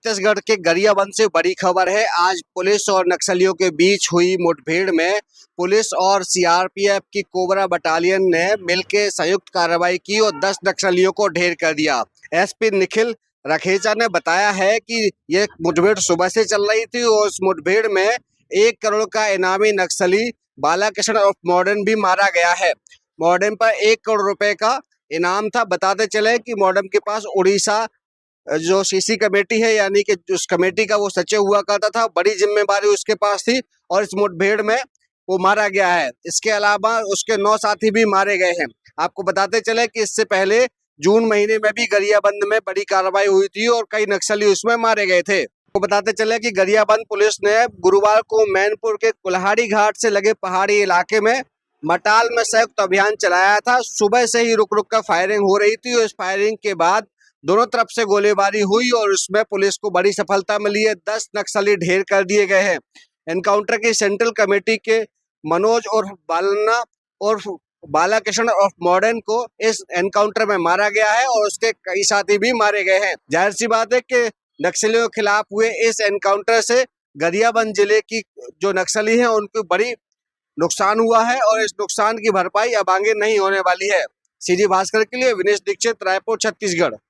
छत्तीसगढ़ के गरियाबंद से बड़ी खबर है। आज पुलिस और नक्सलियों के बीच हुई मुठभेड़ में पुलिस और सीआरपीएफ की कोबरा बटालियन ने मिलकर संयुक्त कार्रवाई की और 10 नक्सलियों को ढेर कर दिया। एसपी निखिल रखेचा ने बताया है कि ये मुठभेड़ सुबह से चल रही थी और उस मुठभेड़ में 1 करोड़ का इनामी नक्सली बालाकृष्ण ऑफ मॉडर्न भी मारा गया है। मॉडर्न पर 1 करोड़ रुपए का इनाम था। बताते चले कि मॉडर्न के पास उड़ीसा जो सीसी कमेटी है, यानी कि उस कमेटी का वो सचिव हुआ करता था, बड़ी जिम्मेदारी उसके पास थी और इस मुठभेड़ में वो मारा गया है। इसके अलावा उसके 9 साथी भी मारे गए हैं। आपको बताते चले कि इससे पहले जून महीने में भी गरियाबंद में बड़ी कार्रवाई हुई थी और कई नक्सली उसमें मारे गए थे। आपको बताते चले कि गरियाबंद पुलिस ने गुरुवार को मैनपुर के कुल्हाड़ी घाट से लगे पहाड़ी इलाके में मटाल में संयुक्त अभियान चलाया था। सुबह से ही रुक रुक कर फायरिंग हो रही थी और इस फायरिंग के बाद दोनों तरफ से गोलीबारी हुई और उसमें पुलिस को बड़ी सफलता मिली है। 10 नक्सली ढेर कर दिए गए हैं। एनकाउंटर की सेंट्रल कमेटी के मनोज और बालना और बालाकृष्ण ऑफ मॉडर्न को इस एनकाउंटर में मारा गया है और उसके कई साथी भी मारे गए हैं। जाहिर सी बात है कि नक्सलियों के खिलाफ हुए इस एनकाउंटर से गरियाबंद जिले की जो नक्सली हैं उनको बड़ी नुकसान हुआ है और इस नुकसान की भरपाई अब आगे नहीं होने वाली है। सीधी भास्कर के लिए विनेश दीक्षित, रायपुर, छत्तीसगढ़।